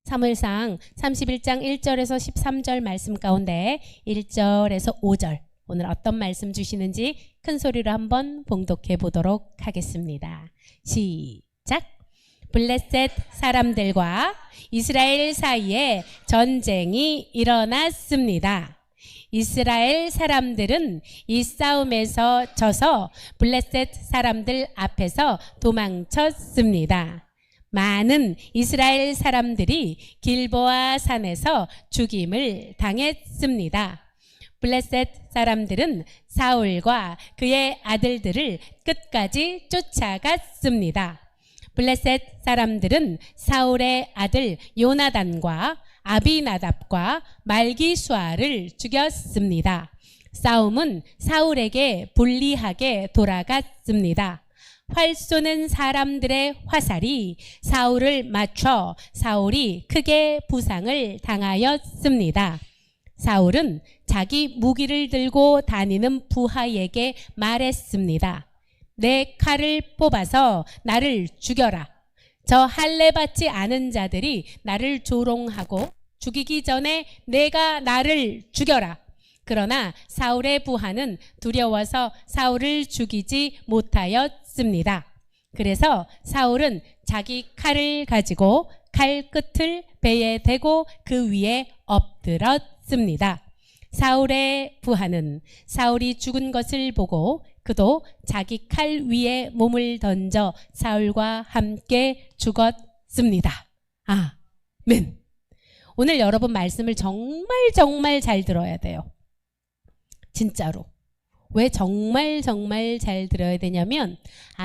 사무엘상 31장 1절에서 13절 말씀 가운데 1절에서 5절 오늘 어떤 말씀 주시는지 큰 소리로 한번 봉독해 보도록 하겠습니다. 시작! 블레셋 사람들과 이스라엘 사이에 전쟁이 일어났습니다. 이스라엘 사람들은 이 싸움에서 져서 블레셋 사람들 앞에서 도망쳤습니다. 많은 이스라엘 사람들이 길보아 산에서 죽임을 당했습니다. 블레셋 사람들은 사울과 그의 아들들을 끝까지 쫓아갔습니다. 블레셋 사람들은 사울의 아들 요나단과 아비나답과 말기수아를 죽였습니다. 싸움은 사울에게 불리하게 돌아갔습니다. 활 쏘는 사람들의 화살이 사울을 맞춰 사울이 크게 부상을 당하였습니다. 사울은 자기 무기를 들고 다니는 부하에게 말했습니다. 내 칼을 뽑아서 나를 죽여라. 저 할례 받지 않은 자들이 나를 조롱하고 죽이기 전에 내가 나를 죽여라. 그러나 사울의 부하는 두려워서 사울을 죽이지 못하였습니다. 그래서 사울은 자기 칼을 가지고 칼 끝을 배에 대고 그 위에 엎드렸습니다. 사울의 부하는 사울이 죽은 것을 보고 그도 자기 칼 위에 몸을 던져 사울과 함께 죽었습니다. 아멘. 오늘 여러분 말씀을 정말 잘 들어야 돼요. 진짜로. 왜 정말 잘 들어야 되냐면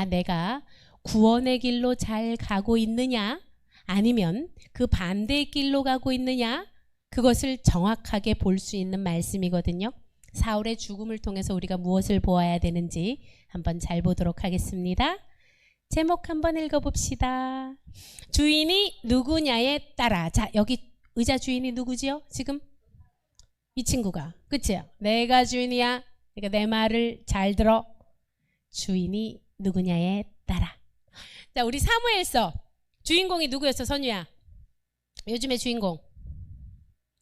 내가 구원의 길로 잘 가고 있느냐 아니면 그 반대의 길로 가고 있느냐 그것을 정확하게 볼 수 있는 말씀이거든요. 사울의 죽음을 통해서 우리가 무엇을 보아야 되는지 한번 잘 보도록 하겠습니다. 제목 한번 읽어봅시다. 주인이 누구냐에 따라. 자, 여기 의자 주인이 누구지요? 지금? 이 친구가. 그치요? 내가 주인이야. 그러니까 내 말을 잘 들어. 주인이 누구냐에 따라. 자, 우리 사무엘서 주인공이 누구였어, 선유야? 요즘의 주인공.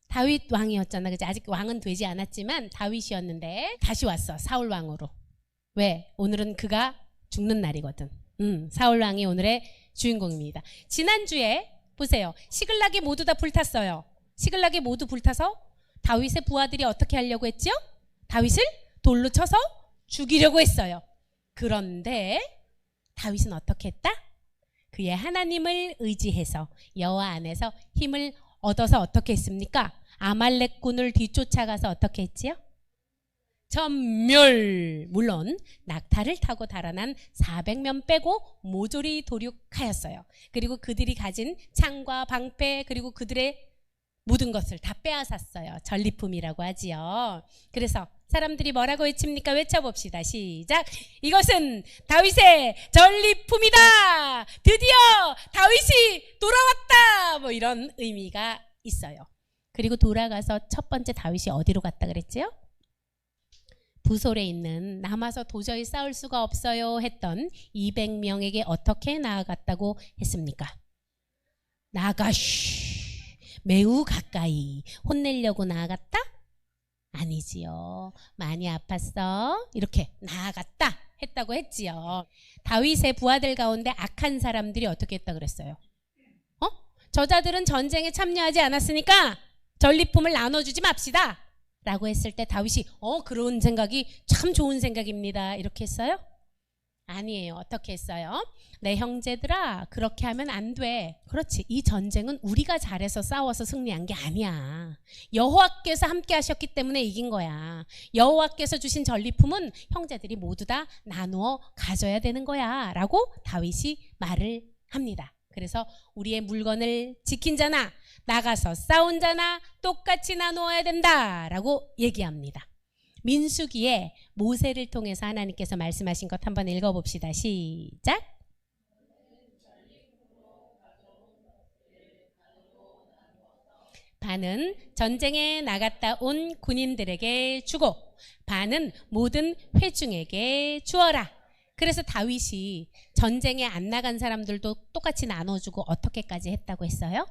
다윗 왕이었잖아. 그치? 아직 왕은 되지 않았지만 다윗이었는데 다시 왔어. 사울 왕으로. 왜? 오늘은 그가 죽는 날이거든. 사울 왕이 오늘의 주인공입니다. 지난주에 보세요. 시글락이 모두 다 불탔어요. 시글락이 모두 불타서 다윗의 부하들이 어떻게 하려고 했죠? 다윗을 돌로 쳐서 죽이려고 했어요. 그런데 다윗은 어떻게 했다? 그의 하나님을 의지해서 여호와 안에서 힘을 얻어서 어떻게 했습니까? 아말렉군을 뒤쫓아가서 어떻게 했지요? 전멸. 물론 낙타를 타고 달아난 400명 빼고 모조리 도륙하였어요. 그리고 그들이 가진 창과 방패 그리고 그들의 모든 것을 다 빼앗았어요. 전리품이라고 하지요. 그래서 사람들이 뭐라고 외칩니까? 외쳐봅시다. 시작. 이것은 다윗의 전리품이다. 드디어 다윗이 돌아왔다. 뭐 이런 의미가 있어요. 그리고 돌아가서 첫 번째 다윗이 어디로 갔다 그랬지요? 부솔에 있는 남아서 도저히 싸울 수가 없어요 했던 200명에게 어떻게 나아갔다고 했습니까? 매우 가까이 혼내려고 나아갔다? 아니지요. 많이 아팠어. 이렇게 나아갔다 했다고 했지요. 다윗의 부하들 가운데 악한 사람들이 어떻게 했다 그랬어요? 저자들은 전쟁에 참여하지 않았으니까 전리품을 나눠주지 맙시다 라고 했을 때 다윗이 그런 생각이 참 좋은 생각입니다 이렇게 했어요? 아니에요. 어떻게 했어요? 내 형제들아 그렇게 하면 안 돼. 그렇지. 이 전쟁은 우리가 잘해서 싸워서 승리한 게 아니야. 여호와께서 함께 하셨기 때문에 이긴 거야. 여호와께서 주신 전리품은 형제들이 모두 다 나누어 가져야 되는 거야 라고 다윗이 말을 합니다. 그래서 우리의 물건을 지킨 자나 나가서 싸운 자나 똑같이 나누어야 된다 라고 얘기합니다. 민수기에 모세를 통해서 하나님께서 말씀하신 것 한번 읽어봅시다. 시작. 반은 전쟁에 나갔다 온 군인들에게 주고 반은 모든 회중에게 주어라. 그래서 다윗이 전쟁에 안 나간 사람들도 똑같이 나눠주고 어떻게까지 했다고 했어요?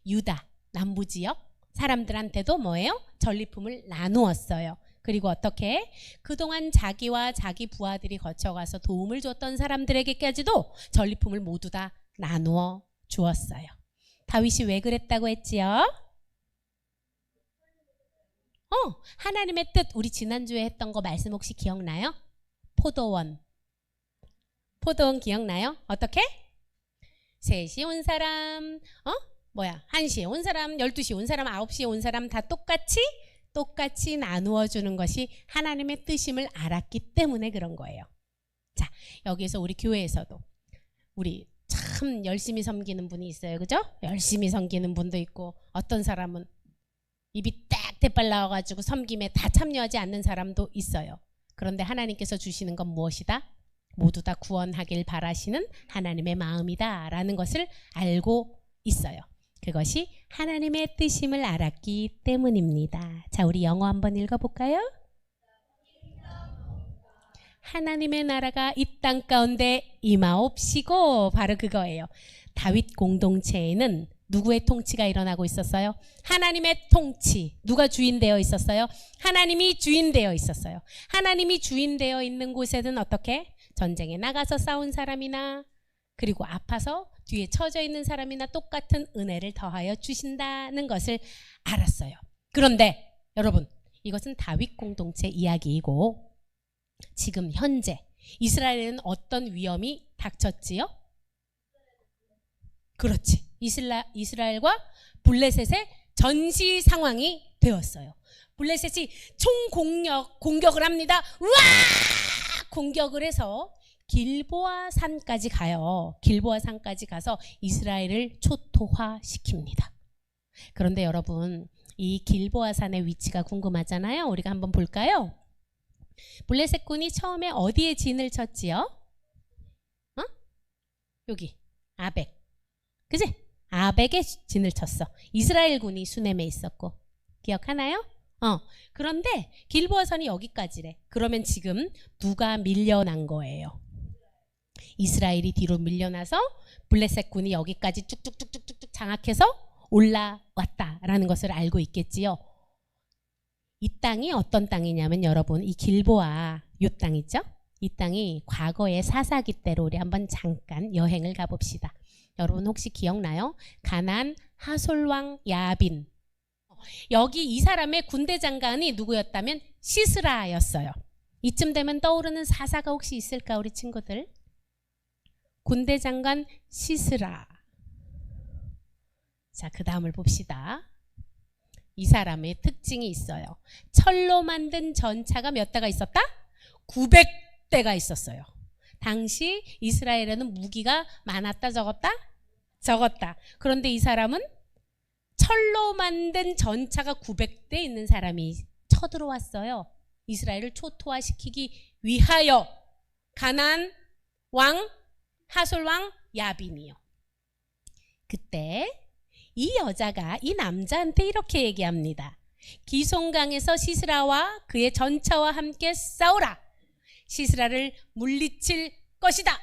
유다 남부 지역 사람들한테도 뭐예요? 전리품을 나누었어요. 그리고 어떻게? 그동안 자기와 자기 부하들이 거쳐가서 도움을 줬던 사람들에게까지도 전리품을 모두 다 나누어 주었어요. 다윗이 왜 그랬다고 했지요? 하나님의 뜻, 우리 지난주에 했던 거 말씀 혹시 기억나요? 포도원 기억나요? 어떻게? 3시 온 사람, 1시에 온 사람, 12시에 온 사람, 9시에 온 사람 다 똑같이 나누어 주는 것이 하나님의 뜻임을 알았기 때문에 그런 거예요. 자, 여기서 우리 교회에서도 우리 참 열심히 섬기는 분이 있어요. 그죠? 열심히 섬기는 분도 있고, 어떤 사람은 입이 딱 대빨 나와가지고 섬김에 다 참여하지 않는 사람도 있어요. 그런데 하나님께서 주시는 건 무엇이다? 모두 다 구원하길 바라시는 하나님의 마음이다 라는 것을 알고 있어요. 그것이 하나님의 뜻임을 알았기 때문입니다. 자, 우리 영어 한번 읽어볼까요? 하나님의 나라가 이 땅 가운데 임하옵시고, 바로 그거예요. 다윗 공동체에는 누구의 통치가 일어나고 있었어요? 하나님의 통치. 누가 주인되어 있었어요? 하나님이 주인되어 있었어요. 하나님이 주인되어 있는 곳에는 어떻게? 전쟁에 나가서 싸운 사람이나 그리고 아파서 뒤에 처져 있는 사람이나 똑같은 은혜를 더하여 주신다는 것을 알았어요. 그런데 여러분, 이것은 다윗 공동체 이야기이고, 지금 현재 이스라엘에는 어떤 위험이 닥쳤지요? 그렇지. 이스라엘과 블레셋의 전시 상황이 되었어요. 블레셋이 공격을 합니다. 우와! 공격을 해서 길보아 산까지 가요. 길보아 산까지 가서 이스라엘을 초토화시킵니다. 그런데 여러분, 이 길보아 산의 위치가 궁금하잖아요. 우리가 한번 볼까요? 블레셋군이 처음에 어디에 진을 쳤지요? 여기 아벡. 그치? 아벡에 진을 쳤어. 이스라엘군이 수넴에 있었고. 기억하나요? 그런데 길보아 산이 여기까지래. 그러면 지금 누가 밀려난 거예요? 이스라엘이 뒤로 밀려나서 블레셋군이 여기까지 쭉쭉쭉쭉쭉 장악해서 올라왔다라는 것을 알고 있겠지요. 이 땅이 어떤 땅이냐면 여러분, 이 길보아 이 땅 있죠? 이 땅이 과거의 사사기 때로 우리 한번 잠깐 여행을 가봅시다. 여러분 혹시 기억나요? 가나안 하솔왕 야빈. 여기 이 사람의 군대 장관이 누구였다면 시스라였어요. 이쯤 되면 떠오르는 사사가 혹시 있을까, 우리 친구들? 군대 장관 시스라. 자, 그 다음을 봅시다. 이 사람의 특징이 있어요. 철로 만든 전차가 몇 대가 있었다? 900대가 있었어요. 당시 이스라엘에는 무기가 많았다, 적었다? 적었다. 그런데 이 사람은 철로 만든 전차가 900대 있는 사람이 쳐들어왔어요. 이스라엘을 초토화시키기 위하여. 가나안 왕 하솔 왕 야빈이요. 그때 이 여자가 이 남자한테 이렇게 얘기합니다. 기송강에서 시스라와 그의 전차와 함께 싸우라. 시스라를 물리칠 것이다.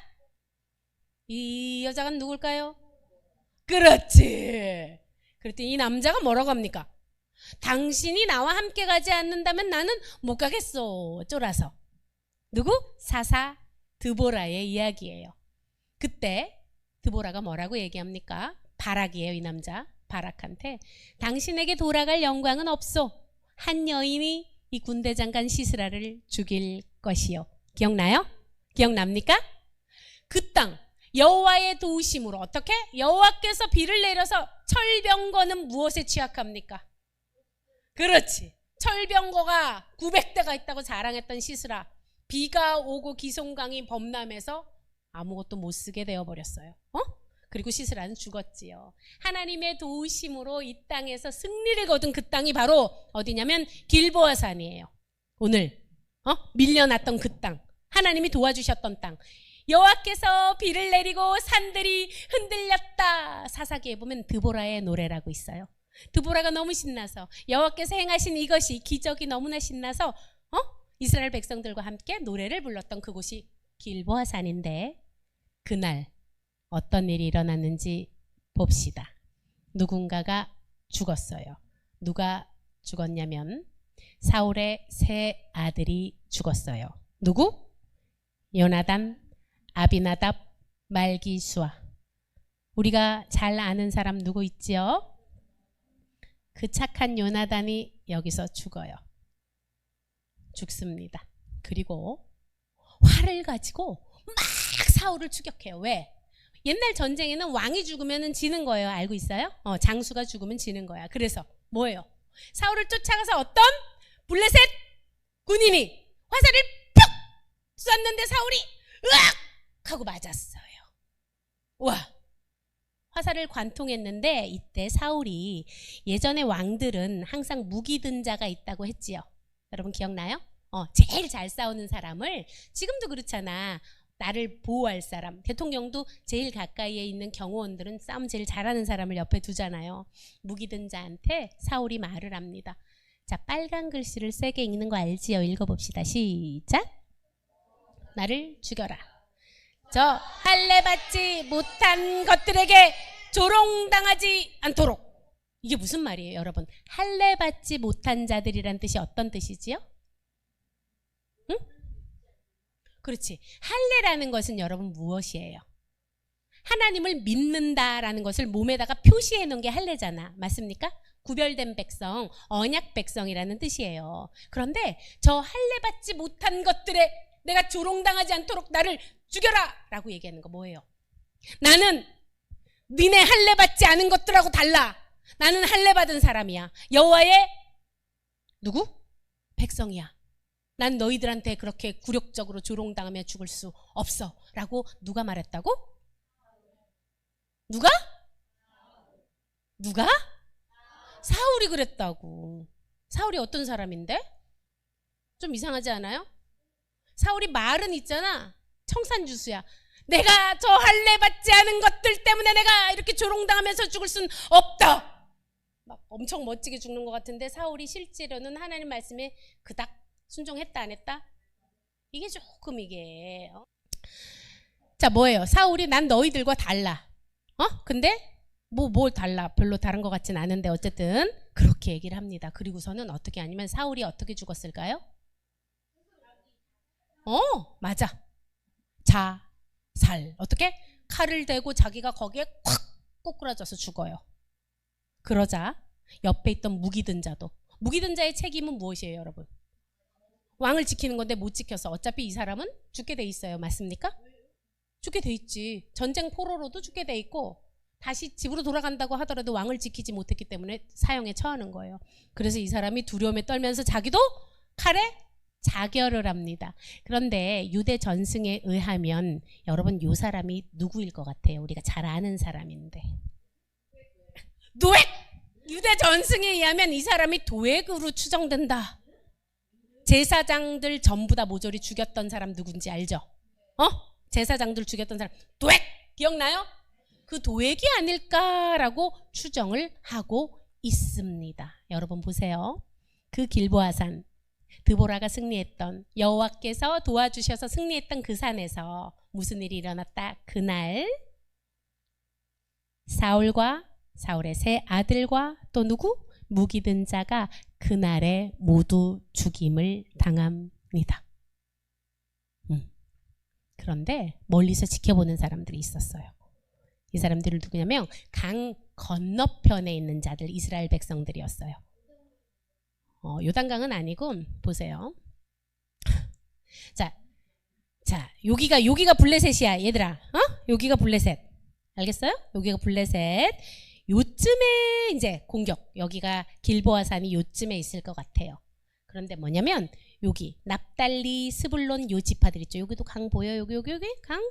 이 여자가 누굴까요? 그렇지. 그랬더니 이 남자가 뭐라고 합니까? 당신이 나와 함께 가지 않는다면 나는 못 가겠어. 쫄아서. 누구? 사사 드보라의 이야기예요. 그때 드보라가 뭐라고 얘기합니까? 바락이에요. 이 남자 바락한테 당신에게 돌아갈 영광은 없소. 한 여인이 이 군대 장관 시스라를 죽일 것이요. 기억나요? 기억납니까? 그 땅 여호와의 도우심으로 어떻게? 여호와께서 비를 내려서 철병거는 무엇에 취약합니까? 그렇지. 철병거가 900대가 있다고 자랑했던 시스라. 비가 오고 기송강이 범람해서 아무것도 못 쓰게 되어버렸어요. 그리고 시스라는 죽었지요. 하나님의 도우심으로 이 땅에서 승리를 거둔 그 땅이 바로 어디냐면 길보아 산이에요. 오늘 밀려났던 그 땅, 하나님이 도와주셨던 땅. 여호와께서 비를 내리고 산들이 흔들렸다. 사사기에 보면 드보라의 노래라고 있어요. 드보라가 너무 신나서 여호와께서 행하신 이것이 기적이 너무나 신나서 이스라엘 백성들과 함께 노래를 불렀던 그곳이 길보아 산인데, 그날 어떤 일이 일어났는지 봅시다. 누군가가 죽었어요. 누가 죽었냐면 사울의 세 아들이 죽었어요. 누구? 요나단, 아비나답, 말기수아. 우리가 잘 아는 사람 누구 있지요? 그 착한 요나단이 여기서 죽어요. 죽습니다. 그리고 활을 가지고 막 사울을 추격해요. 왜? 옛날 전쟁에는 왕이 죽으면 지는 거예요. 알고 있어요? 장수가 죽으면 지는 거야. 그래서 뭐예요? 사울을 쫓아가서 어떤 블레셋 군인이 화살을 푹 쐈는데 사울이 으악 하고 맞았어요. 와, 화살을 관통했는데 이때 사울이 예전에 왕들은 항상 무기 든 자가 있다고 했지요. 여러분 기억나요? 제일 잘 싸우는 사람을, 지금도 그렇잖아. 나를 보호할 사람, 대통령도 제일 가까이에 있는 경호원들은 싸움 제일 잘하는 사람을 옆에 두잖아요. 무기 든 자한테 사울이 말을 합니다. 자, 빨간 글씨를 세게 읽는 거 알지요? 읽어봅시다. 시작. 나를 죽여라. 저 할례 받지 못한 것들에게 조롱당하지 않도록. 이게 무슨 말이에요, 여러분? 할례 받지 못한 자들이란 뜻이 어떤 뜻이지요? 응? 그렇지. 할례라는 것은 여러분 무엇이에요? 하나님을 믿는다라는 것을 몸에다가 표시해 놓은 게 할례잖아. 맞습니까? 구별된 백성, 언약 백성이라는 뜻이에요. 그런데 저 할례 받지 못한 것들에 내가 조롱당하지 않도록 나를 죽여라 라고 얘기하는 거 뭐예요? 나는 니네 할례 받지 않은 것들하고 달라. 나는 할례 받은 사람이야. 여호와의 누구? 백성이야. 난 너희들한테 그렇게 굴욕적으로 조롱당하며 죽을 수 없어 라고 누가 말했다고? 누가? 사울이 그랬다고. 사울이 어떤 사람인데? 좀 이상하지 않아요? 사울이 말은 있잖아. 청산주수야. 내가 저 할례 받지 않은 것들 때문에 내가 이렇게 조롱당하면서 죽을 순 없다. 막 엄청 멋지게 죽는 것 같은데 사울이 실제로는 하나님 말씀에 그닥 순종했다 안 했다? 이게 조금 이게 자 뭐예요? 사울이 난 너희들과 달라. 근데 뭘 달라? 별로 다른 것 같진 않은데 어쨌든 그렇게 얘기를 합니다. 그리고서는 어떻게 아니면 사울이 어떻게 죽었을까요? 맞아. 자살. 어떻게? 칼을 대고 자기가 거기에 콱 꼬꾸라져서 죽어요. 그러자 옆에 있던 무기든 자도. 무기든 자의 책임은 무엇이에요, 여러분? 왕을 지키는 건데 못 지켜서 어차피 이 사람은 죽게 돼 있어요. 맞습니까? 죽게 돼 있지. 전쟁 포로로도 죽게 돼 있고 다시 집으로 돌아간다고 하더라도 왕을 지키지 못했기 때문에 사형에 처하는 거예요. 그래서 이 사람이 두려움에 떨면서 자기도 칼에 자결을 합니다. 그런데 유대 전승에 의하면 여러분 이 사람이 누구일 것 같아요? 우리가 잘 아는 사람인데. 노획! 유대 전승에 의하면 이 사람이 도액으로 추정된다. 제사장들 전부 다 모조리 죽였던 사람 누군지 알죠? 제사장들 죽였던 사람 도액! 기억나요? 그 도액이 아닐까라고 추정을 하고 있습니다. 여러분 보세요. 그 길보아산 드보라가 승리했던, 여호와께서 도와주셔서 승리했던 그 산에서 무슨 일이 일어났다? 그날 사울과 사울의 세 아들과 또 누구? 무기든 자가 그날에 모두 죽임을 당합니다. 그런데 멀리서 지켜보는 사람들이 있었어요. 이 사람들은 누구냐면 강 건너편에 있는 자들, 이스라엘 백성들이었어요. 요단강은 아니고 보세요. 자, 여기가 블레셋이야, 얘들아. 여기가 블레셋. 알겠어요? 여기가 블레셋. 요쯤에 이제 공격. 여기가 길보아산이 요쯤에 있을 것 같아요. 그런데 뭐냐면 여기 납달리, 스불론 요 지파들 있죠. 여기도 강 보여? 여기 강?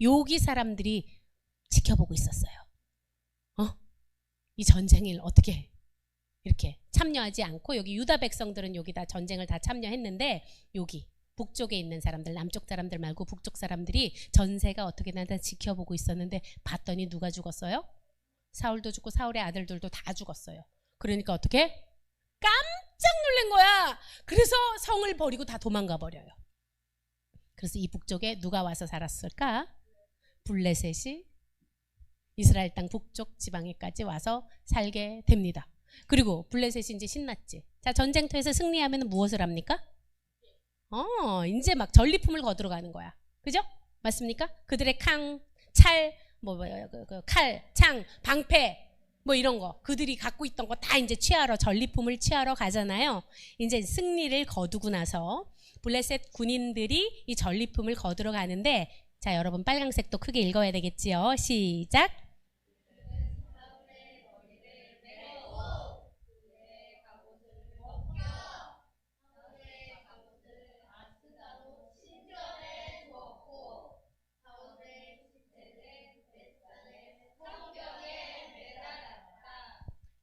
여기 사람들이 지켜보고 있었어요. 이 전쟁을 어떻게 이렇게 참여하지 않고 여기 유다 백성들은 여기다 전쟁을 다 참여했는데 여기 북쪽에 있는 사람들, 남쪽 사람들 말고 북쪽 사람들이 전세가 어떻게 나다 지켜보고 있었는데 봤더니 누가 죽었어요? 사울도 죽고 사울의 아들들도 다 죽었어요. 그러니까 어떻게? 깜짝 놀란 거야. 그래서 성을 버리고 다 도망가 버려요. 그래서 이 북쪽에 누가 와서 살았을까? 블레셋이 이스라엘 땅 북쪽 지방에까지 와서 살게 됩니다. 그리고 블레셋이 이제 신났지. 자, 전쟁터에서 승리하면 무엇을 합니까? 이제 막 전리품을 거두러 가는 거야. 그죠? 맞습니까? 그들의 칼, 창, 방패, 뭐 이런 거, 그들이 갖고 있던 거 다 이제 전리품을 취하러 가잖아요. 이제 승리를 거두고 나서 블레셋 군인들이 이 전리품을 거두러 가는데, 자, 여러분 빨강색도 크게 읽어야 되겠지요. 시작.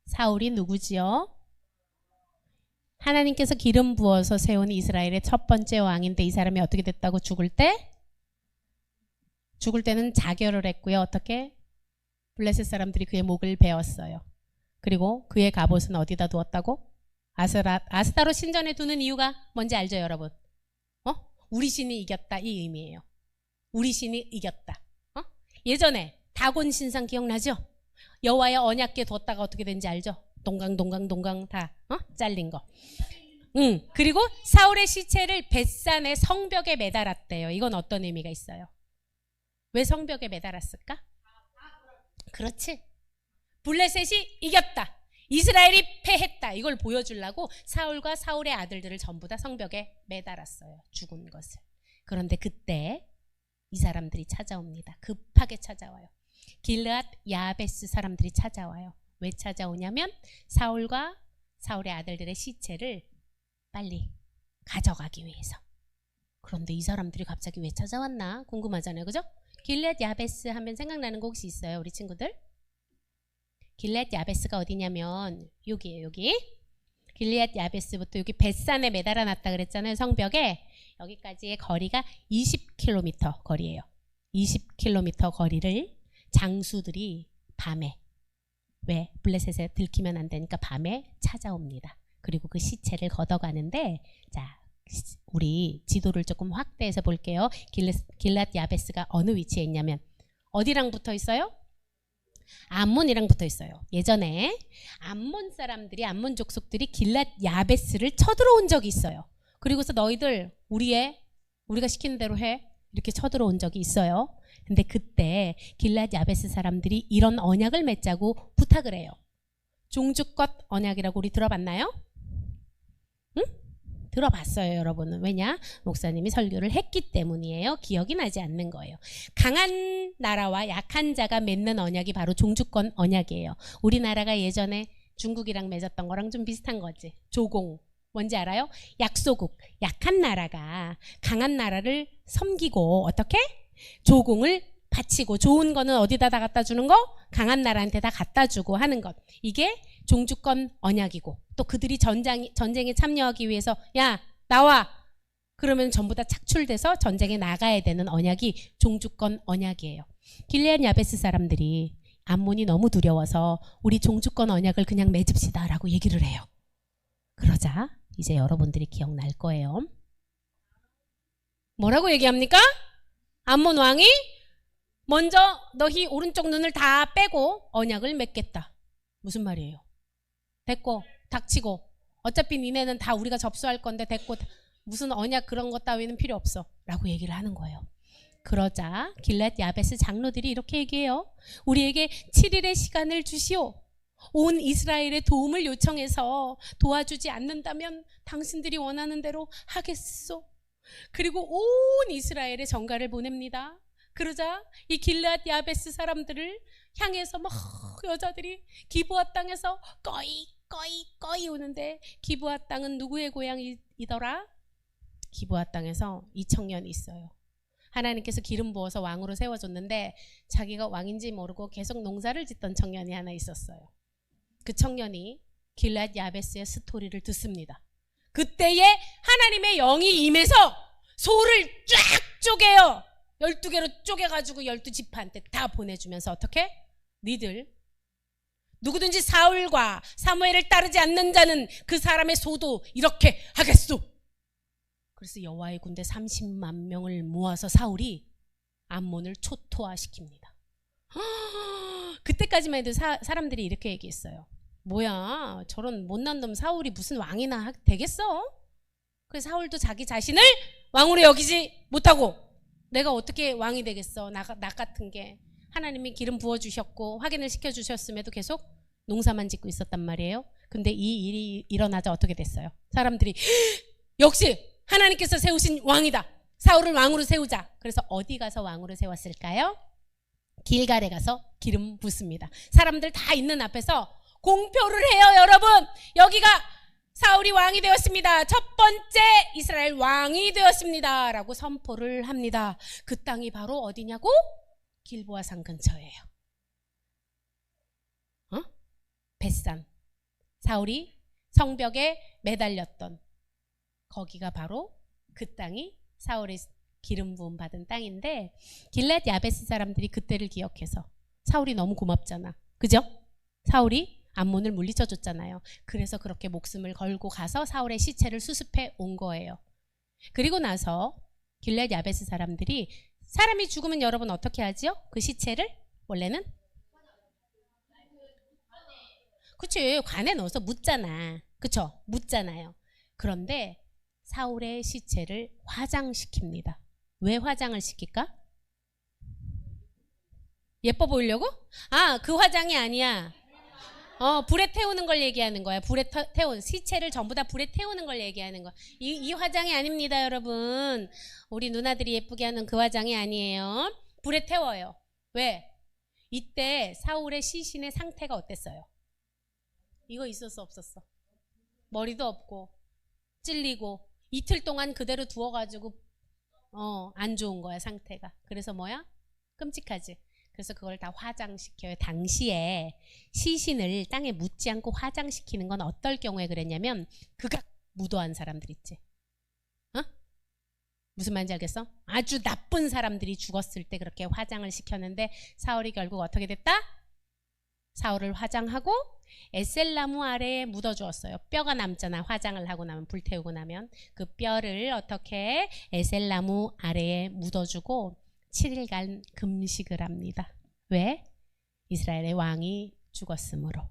사울이 누구지요? 하나님께서 기름 부어서 세운 이스라엘의 첫 번째 왕인데, 이 사람이 어떻게 됐다고? 죽을 때는 자결을 했고요. 어떻게? 블레셋 사람들이 그의 목을 베었어요. 그리고 그의 갑옷은 어디다 두었다고? 아스타롯 신전에 두는 이유가 뭔지 알죠, 여러분? 우리 신이 이겼다, 이 의미예요. 우리 신이 이겼다. 예전에 다곤 신상 기억나죠? 여호와의 언약궤 뒀다가 어떻게 된지 알죠? 동강 다 잘린 거. 그리고 사울의 시체를 벳산의 성벽에 매달았대요. 이건 어떤 의미가 있어요? 왜 성벽에 매달았을까? 그렇지. 블레셋이 이겼다, 이스라엘이 패했다, 이걸 보여주려고 사울과 사울의 아들들을 전부 다 성벽에 매달았어요. 죽은 것을. 그런데 그때 이 사람들이 찾아옵니다. 급하게 찾아와요. 길르앗 야베스 사람들이 찾아와요. 왜 찾아오냐면 사울과 사울의 아들들의 시체를 빨리 가져가기 위해서. 그런데 이 사람들이 갑자기 왜 찾아왔나 궁금하잖아요. 그죠? 길르앗 야베스 하면 생각나는 거 혹시 있어요, 우리 친구들? 길르앗 야베스가 어디냐면 여기예요. 여기 길르앗 야베스부터 여기 벳산에 매달아 놨다 그랬잖아요. 성벽에. 여기까지의 거리가 20km 거리예요. 20km 거리를 장수들이 밤에, 왜? 블레셋에 들키면 안 되니까 밤에 찾아옵니다. 그리고 그 시체를 걷어가는데, 자, 우리 지도를 조금 확대해서 볼게요. 길랏 야베스가 어느 위치에 있냐면 어디랑 붙어 있어요? 암몬이랑 붙어 있어요. 예전에 암몬 사람들이, 암몬 족속들이 길랏 야베스를 쳐들어온 적이 있어요. 그리고서 너희들 우리가 시키는 대로 해, 이렇게 쳐들어온 적이 있어요. 근데 그때 길랏 야베스 사람들이 이런 언약을 맺자고 부탁을 해요. 종주껏 언약이라고 우리 들어봤나요? 응? 들어봤어요, 여러분은. 왜냐? 목사님이 설교를 했기 때문이에요. 기억이 나지 않는 거예요. 강한 나라와 약한 자가 맺는 언약이 바로 종주권 언약이에요. 우리나라가 예전에 중국이랑 맺었던 거랑 좀 비슷한 거지. 조공. 뭔지 알아요? 약소국. 약한 나라가 강한 나라를 섬기고 어떻게? 조공을 바치고, 좋은 거는 어디다 다 갖다 주는 거? 강한 나라한테 다 갖다 주고 하는 것. 이게 종주권 언약이고, 또 그들이 전쟁에 참여하기 위해서 야 나와 그러면 전부 다 착출돼서 전쟁에 나가야 되는 언약이 종주권 언약이에요. 길르앗 야베스 사람들이 암몬이 너무 두려워서 우리 종주권 언약을 그냥 맺읍시다 라고 얘기를 해요. 그러자 이제 여러분들이 기억날 거예요. 뭐라고 얘기합니까? 암몬 왕이 먼저 너희 오른쪽 눈을 다 빼고 언약을 맺겠다. 무슨 말이에요? 됐고, 닥치고, 어차피 니네는 다 우리가 접수할 건데 됐고, 무슨 언약 그런 것 따위는 필요 없어 라고 얘기를 하는 거예요. 그러자 길랏 야베스 장로들이 이렇게 얘기해요. 우리에게 7일의 시간을 주시오. 온 이스라엘의 도움을 요청해서 도와주지 않는다면 당신들이 원하는 대로 하겠소. 그리고 온 이스라엘의 전가를 보냅니다. 그러자 이 길르앗 야베스 사람들을 향해서 막 여자들이 기브아 땅에서 꺼이 오는데, 기브아 땅은 누구의 고향이더라? 기브아 땅에서 이 청년이 있어요. 하나님께서 기름 부어서 왕으로 세워줬는데 자기가 왕인지 모르고 계속 농사를 짓던 청년이 하나 있었어요. 그 청년이 길랏 야베스의 스토리를 듣습니다. 그때에 하나님의 영이 임해서 소를 쫙 쪼개요. 12개로 쪼개가지고 12지파한테 다 보내주면서 어떻게? 니들 누구든지 사울과 사무엘을 따르지 않는 자는 그 사람의 소도 이렇게 하겠소. 그래서 여호와의 군대 30만 명을 모아서 사울이 암몬을 초토화시킵니다. 그때까지만 해도 사람들이 이렇게 얘기했어요. 뭐야, 저런 못난 놈 사울이 무슨 왕이나 되겠어? 그래서 사울도 자기 자신을 왕으로 여기지 못하고 내가 어떻게 왕이 되겠어? 나 같은 게. 하나님이 기름 부어주셨고 확인을 시켜주셨음에도 계속 농사만 짓고 있었단 말이에요. 근데 이 일이 일어나자 어떻게 됐어요? 사람들이 역시 하나님께서 세우신 왕이다. 사울을 왕으로 세우자. 그래서 어디 가서 왕으로 세웠을까요? 길갈에 가서 기름 붓습니다. 사람들 다 있는 앞에서 공표를 해요. 여러분, 여기가 사울이 왕이 되었습니다. 첫 번째 이스라엘 왕이 되었습니다. 라고 선포를 합니다. 그 땅이 바로 어디냐고? 길보아 산 근처예요. 벳산. 사울이 성벽에 매달렸던 거기가 바로 그 땅이 사울의 기름 부음 받은 땅인데, 길앗 야베스 사람들이 그때를 기억해서 사울이 너무 고맙잖아. 그죠? 사울이 암몬을 물리쳐 줬잖아요. 그래서 그렇게 목숨을 걸고 가서 사울의 시체를 수습해 온 거예요. 그리고 나서 길앗 야베스 사람들이 사람이 죽으면 여러분 어떻게 하지요? 그 시체를 원래는 그치, 관에 넣어서 묻잖아. 그쵸? 묻잖아요. 그런데 사울의 시체를 화장시킵니다. 왜 화장을 시킬까? 예뻐 보이려고? 그 화장이 아니야. 불에 태우는 걸 얘기하는 거야. 불에 태운 시체를 전부 다 불에 태우는 걸 얘기하는 거야. 이 화장이 아닙니다, 여러분. 우리 누나들이 예쁘게 하는 그 화장이 아니에요. 불에 태워요. 왜? 이때 사울의 시신의 상태가 어땠어요? 이거 있었어, 없었어? 머리도 없고 찔리고 이틀 동안 그대로 두어가지고 안 좋은 거야, 상태가. 그래서 뭐야? 끔찍하지. 그래서 그걸 다 화장시켜요. 당시에 시신을 땅에 묻지 않고 화장시키는 건 어떨 경우에 그랬냐면 극악 무도한 사람들 있지. 무슨 말인지 알겠어? 아주 나쁜 사람들이 죽었을 때 그렇게 화장을 시켰는데 사울이 결국 어떻게 됐다? 사울을 화장하고 에셀나무 아래에 묻어주었어요. 뼈가 남잖아. 화장을 하고 나면, 불태우고 나면 그 뼈를 어떻게 에셀나무 아래에 묻어주고 7일간 금식을 합니다. 왜? 이스라엘의 왕이 죽었으므로.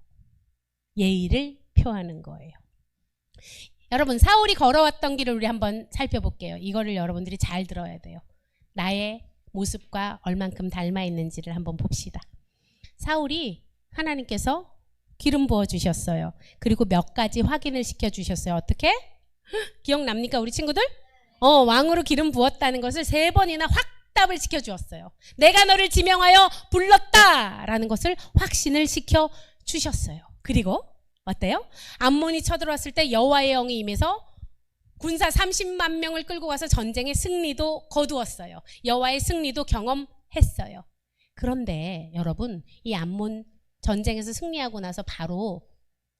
예의를 표하는 거예요. 여러분, 사울이 걸어왔던 길을 우리 한번 살펴볼게요. 이거를 여러분들이 잘 들어야 돼요. 나의 모습과 얼만큼 닮아 있는지를 한번 봅시다. 사울이 하나님께서 기름 부어주셨어요. 그리고 몇 가지 확인을 시켜주셨어요. 어떻게? 기억납니까, 우리 친구들? 왕으로 기름 부었다는 것을 3번이나 확답을 시켜주었어요. 내가 너를 지명하여 불렀다라는 것을 확신을 시켜주셨어요. 그리고 어때요? 암몬이 쳐들어왔을 때 여호와의 영이 임해서 군사 30만 명을 끌고 가서 전쟁의 승리도 거두었어요. 여호와의 승리도 경험했어요. 그런데 여러분, 이 암몬 전쟁에서 승리하고 나서 바로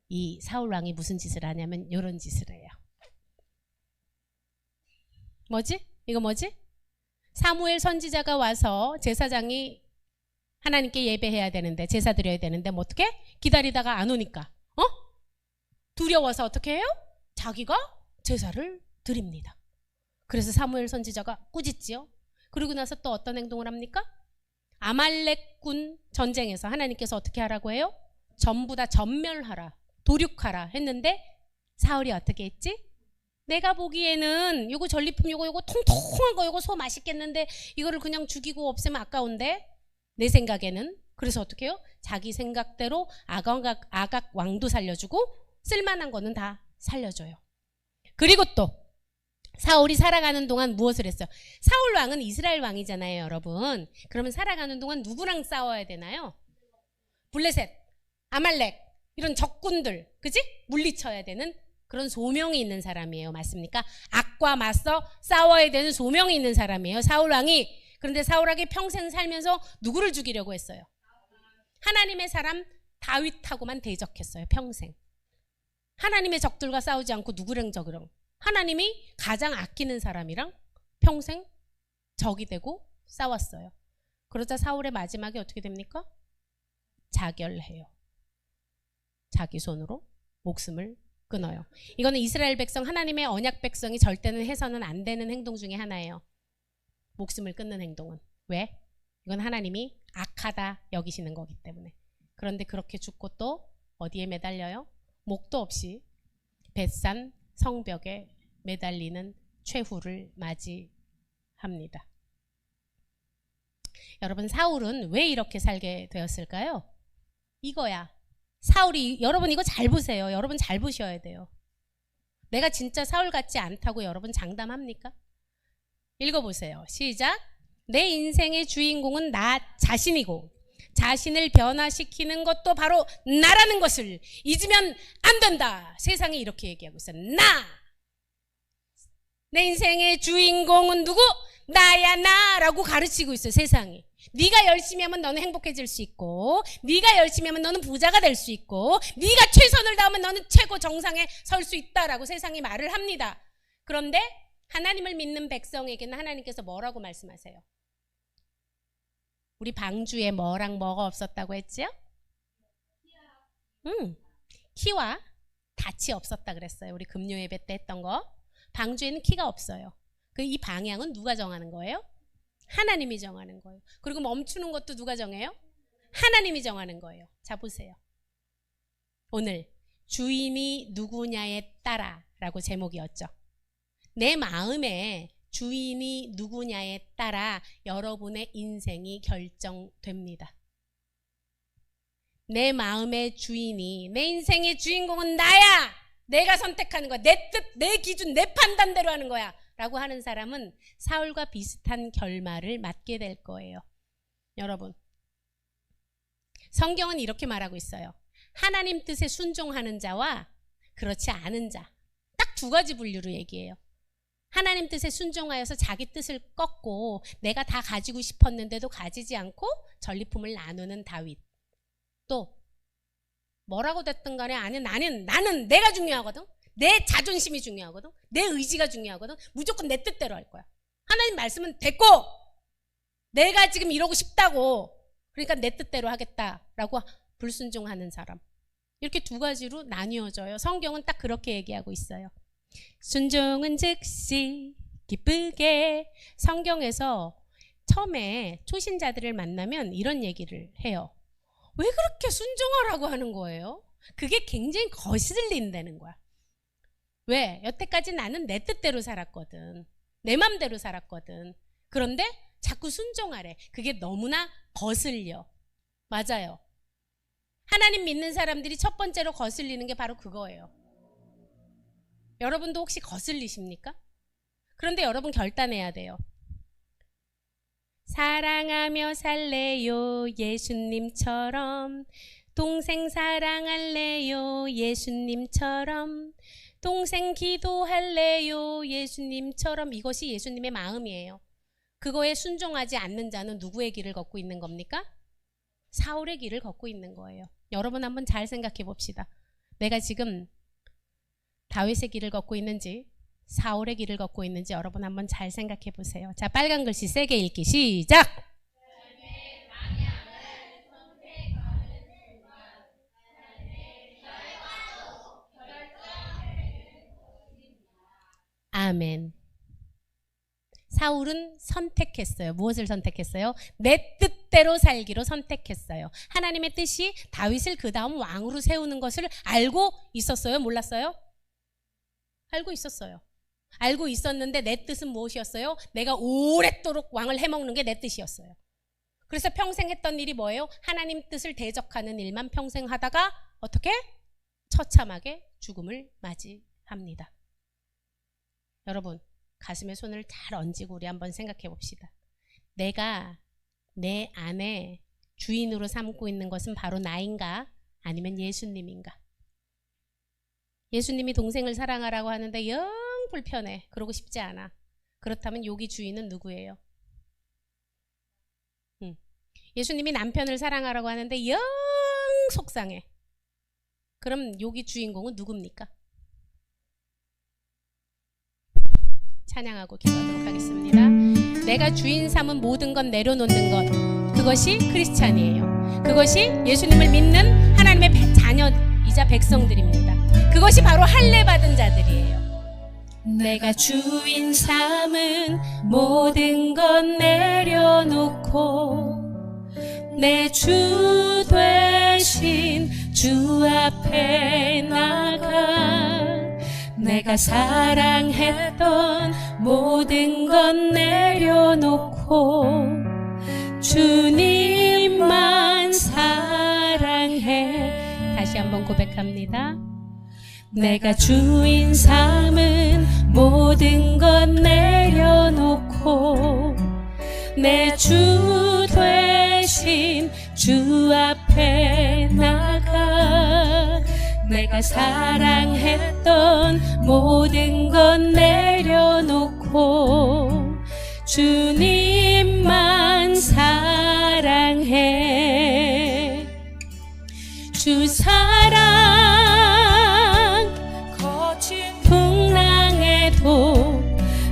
이 사울 왕이 무슨 짓을 하냐면 이런 짓을 해요. 뭐지? 이거 뭐지? 사무엘 선지자가 와서 제사장이 하나님께 예배해야 되는데, 제사 드려야 되는데 뭐 어떻게? 기다리다가 안 오니까 두려워서 어떻게 해요? 자기가 제사를 드립니다. 그래서 사무엘 선지자가 꾸짖지요. 그러고 나서 또 어떤 행동을 합니까? 아말렉군 전쟁에서 하나님께서 어떻게 하라고 해요? 전부 다 전멸하라, 도륙하라 했는데 사울이 어떻게 했지? 내가 보기에는 요거 전리품 요거 통통한 거 요거 소 맛있겠는데 이거를 그냥 죽이고 없애면 아까운데, 내 생각에는. 그래서 어떻게 해요? 자기 생각대로 아각 왕도 살려주고 쓸만한 거는 다 살려줘요. 그리고 또 사울이 살아가는 동안 무엇을 했어요? 사울 왕은 이스라엘 왕이잖아요, 여러분. 그러면 살아가는 동안 누구랑 싸워야 되나요? 블레셋, 아말렉 이런 적군들, 그지? 물리쳐야 되는 그런 소명이 있는 사람이에요. 맞습니까? 악과 맞서 싸워야 되는 소명이 있는 사람이에요, 사울 왕이. 그런데 사울 왕이 평생 살면서 누구를 죽이려고 했어요? 하나님의 사람 다윗하고만 대적했어요, 평생. 하나님의 적들과 싸우지 않고 누구랑 적이랑, 하나님이 가장 아끼는 사람이랑 평생 적이 되고 싸웠어요. 그러자 사울의 마지막에 어떻게 됩니까? 자결해요. 자기 손으로 목숨을 끊어요. 이거는 이스라엘 백성, 하나님의 언약 백성이 절대는 해서는 안 되는 행동 중에 하나예요. 목숨을 끊는 행동은. 왜? 이건 하나님이 악하다 여기시는 거기 때문에. 그런데 그렇게 죽고 또 어디에 매달려요? 목도 없이 벳산 성벽에 매달리는 최후를 맞이합니다. 여러분, 사울은 왜 이렇게 살게 되었을까요? 이거야. 사울이, 여러분 이거 잘 보세요. 여러분 잘 보셔야 돼요. 내가 진짜 사울 같지 않다고 여러분 장담합니까? 읽어보세요. 시작. 내 인생의 주인공은 나 자신이고 자신을 변화시키는 것도 바로 나라는 것을 잊으면 안 된다. 세상이 이렇게 얘기하고 있어요. 나! 내 인생의 주인공은 누구? 나야 나라고 가르치고 있어요. 세상이. 네가 열심히 하면 너는 행복해질 수 있고, 네가 열심히 하면 너는 부자가 될 수 있고, 네가 최선을 다하면 너는 최고 정상에 설 수 있다라고 세상이 말을 합니다. 그런데 하나님을 믿는 백성에게는 하나님께서 뭐라고 말씀하세요? 우리 방주에 뭐랑 뭐가 없었다고 했지요? 키와 닻이 없었다 그랬어요. 우리 금요 예배 때 했던 거. 방주에는 키가 없어요. 이 방향은 누가 정하는 거예요? 하나님이 정하는 거예요. 그리고 멈추는 것도 누가 정해요? 하나님이 정하는 거예요. 자, 보세요. 오늘 주인이 누구냐에 따라 라고 제목이었죠. 내 마음에 주인이 누구냐에 따라 여러분의 인생이 결정됩니다. 내 마음의 주인이, 내 인생의 주인공은 나야! 내가 선택하는 거야. 내 뜻, 내 기준, 내 판단대로 하는 거야 라고 하는 사람은 사울과 비슷한 결말을 맞게 될 거예요. 여러분, 성경은 이렇게 말하고 있어요. 하나님 뜻에 순종하는 자와 그렇지 않은 자, 딱 두 가지 분류로 얘기해요. 하나님 뜻에 순종하여서 자기 뜻을 꺾고 내가 다 가지고 싶었는데도 가지지 않고 전리품을 나누는 다윗. 또 뭐라고 됐든 간에 아니 나는 내가 중요하거든. 내 자존심이 중요하거든. 내 의지가 중요하거든. 무조건 내 뜻대로 할 거야. 하나님 말씀은 됐고 내가 지금 이러고 싶다고, 그러니까 내 뜻대로 하겠다라고 불순종하는 사람. 이렇게 두 가지로 나뉘어져요. 성경은 딱 그렇게 얘기하고 있어요. 순종은 즉시 기쁘게. 성경에서 처음에 초신자들을 만나면 이런 얘기를 해요. 왜 그렇게 순종하라고 하는 거예요? 그게 굉장히 거슬린다는 거야. 왜? 여태까지 나는 내 뜻대로 살았거든. 내 맘대로 살았거든. 그런데 자꾸 순종하래. 그게 너무나 거슬려. 맞아요. 하나님 믿는 사람들이 첫 번째로 거슬리는 게 바로 그거예요. 여러분도 혹시 거슬리십니까? 그런데 여러분 결단해야 돼요. 사랑하며 살래요 예수님처럼. 동생 사랑할래요 예수님처럼. 동생 기도할래요 예수님처럼. 이것이 예수님의 마음이에요. 그거에 순종하지 않는 자는 누구의 길을 걷고 있는 겁니까? 사울의 길을 걷고 있는 거예요. 여러분 한번 잘 생각해 봅시다. 내가 지금 다윗의 길을 걷고 있는지 사울의 길을 걷고 있는지 여러분 한번 잘 생각해 보세요. 자, 빨간 글씨 세게 읽기 시작! 아멘. 사울은 선택했어요. 무엇을 선택했어요? 내 뜻대로 살기로 선택했어요. 하나님의 뜻이 다윗을 그 다음 왕으로 세우는 것을 알고 있었어요? 몰랐어요? 알고 있었어요. 알고 있었는데 내 뜻은 무엇이었어요? 내가 오랫도록 왕을 해먹는 게 내 뜻이었어요. 그래서 평생 했던 일이 뭐예요? 하나님 뜻을 대적하는 일만 평생 하다가 어떻게? 처참하게 죽음을 맞이합니다. 여러분, 가슴에 손을 잘 얹고 우리 한번 생각해 봅시다. 내가 내 안에 주인으로 삼고 있는 것은 바로 나인가? 아니면 예수님인가? 예수님이 동생을 사랑하라고 하는데 영 불편해. 그러고 싶지 않아. 그렇다면 여기 주인은 누구예요? 예수님이 남편을 사랑하라고 하는데 영 속상해. 그럼 여기 주인공은 누굽니까? 찬양하고 기도하도록 하겠습니다. 내가 주인 삼은 모든 것 내려놓는 것, 그것이 크리스찬이에요. 그것이 예수님을 믿는 하나님의 자녀이자 백성들입니다. 그것이 바로 할례 받은 자들이에요. 내가 주인 삼은 모든 것 내려놓고 내 주 되신 주 앞에 나가 내가 사랑했던 모든 건 내려놓고 주님만 사랑해. 다시 한번 고백합니다. 내가 주인 삼은 모든 건 내려놓고 내 주 되신 주 앞에 나가 내가 사랑했던 모든 건 내려놓고 주님만 사랑해. 주 사랑 거친 풍랑에도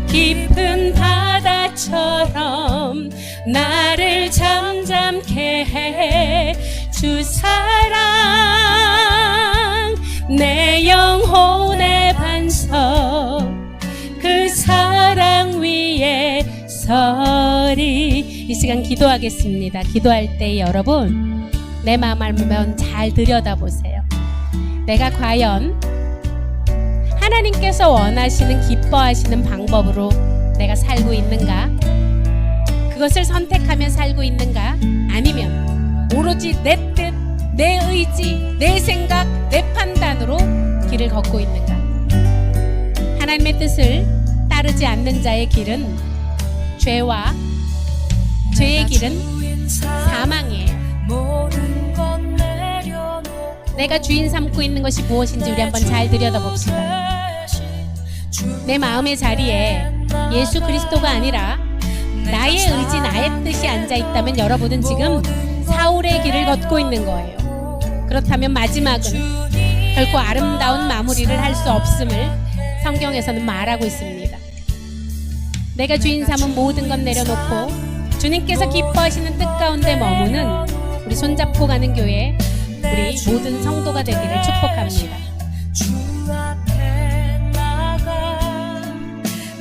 깊은 바다처럼 나를 잠잠케 해. 주 사랑 내 영혼의 반석 그 사랑 위에 서리. 이 시간 기도하겠습니다. 기도할 때 여러분 내 마음 한번 잘 들여다보세요. 내가 과연 하나님께서 원하시는 기뻐하시는 방법으로 내가 살고 있는가? 그것을 선택하며 살고 있는가? 아니면 오로지 내 뜻, 내 의지, 내 생각, 내 판단으로 길을 걷고 있는가? 하나님의 뜻을 따르지 않는 자의 길은 죄와 죄의 길은 사망이에요. 내가 주인 삼고 있는 것이 무엇인지 우리 한번 잘 들여다봅시다. 내 마음의 자리에 예수 그리스도가 아니라 나의 의지, 나의 뜻이 앉아있다면 여러분은 지금 사울의 길을 걷고 있는 거예요. 그렇다면 마지막은 결코 아름다운 마무리를 할 수 없음을 성경에서는 말하고 있습니다. 내가 주인 삼은 모든 것 내려놓고 주님께서 기뻐하시는 뜻 가운데 머무는 우리 손잡고 가는 교회 우리 모든 성도가 되기를 축복합니다. 주 앞에 나가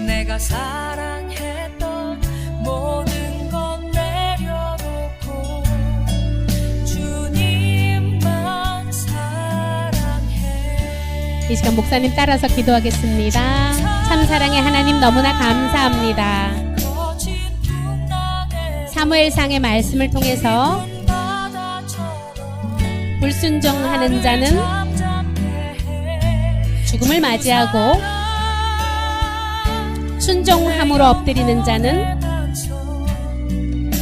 내가 사랑했던 모든 건 내려놓고 주님만 사랑해. 이 시간 목사님 따라서 기도하겠습니다. 참 사랑의 하나님 너무나 감사합니다. 사무엘상의 말씀을 통해서 불순종하는 자는 죽음을 맞이하고 순종함으로 엎드리는 자는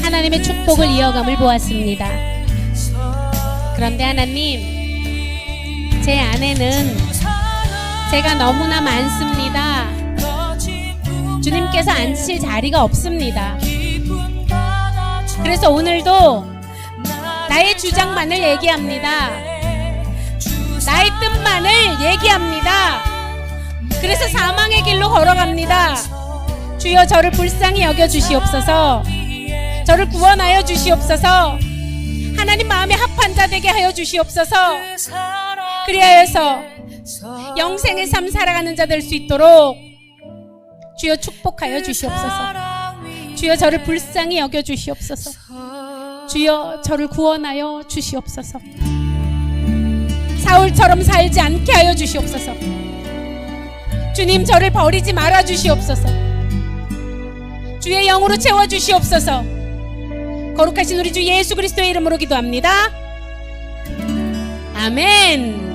하나님의 축복을 이어감을 보았습니다. 그런데 하나님, 제 안에는 제가 너무나 많습니다. 주님께서 앉으실 자리가 없습니다. 그래서 오늘도 나의 주장만을 얘기합니다. 나의 뜻만을 얘기합니다. 그래서 사망의 길로 걸어갑니다. 주여 저를 불쌍히 여겨주시옵소서. 저를 구원하여 주시옵소서. 하나님 마음에 합한 자 되게 하여 주시옵소서. 그리하여서 영생의 삶 살아가는 자 될 수 있도록 주여 축복하여 주시옵소서. 주여 저를 불쌍히 여겨 주시옵소서. 주여 저를 구원하여 주시옵소서. 사울처럼 살지 않게 하여 주시옵소서. 주님 저를 버리지 말아 주시옵소서. 주의 영으로 채워 주시옵소서. 거룩하신 우리 주 예수 그리스도의 이름으로 기도합니다. 아멘.